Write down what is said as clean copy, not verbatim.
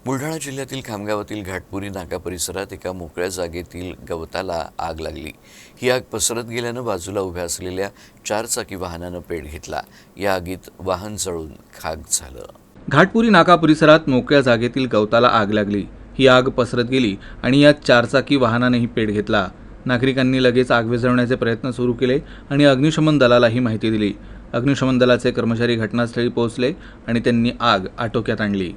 बुलढाणा जिल्ह्यातील खामगावातील घाटपुरी नाका परिसरात एका मोकळ्या जागेतील गवताला आग लागली। ही आग पसरत गेल्यानं बाजूला उभ्या असलेल्या 4 चाकी वाहनानं पेट घेतला। या आगीत वाहन जळून खाक झालं। घाटपुरी नाका परिसरात मोकळ्या जागेतील गवताला आग लागली। ही आग पसरत गेली आणि या 4 चाकी वाहनानेही पेट घेतला। नागरिकांनी लगेच आग विझवण्याचे प्रयत्न सुरू केले आणि अग्निशमन दलाला ही माहिती दिली। अग्निशमन दलाचे कर्मचारी घटनास्थळी पोहोचले आणि त्यांनी आग आटोक्यात आणली।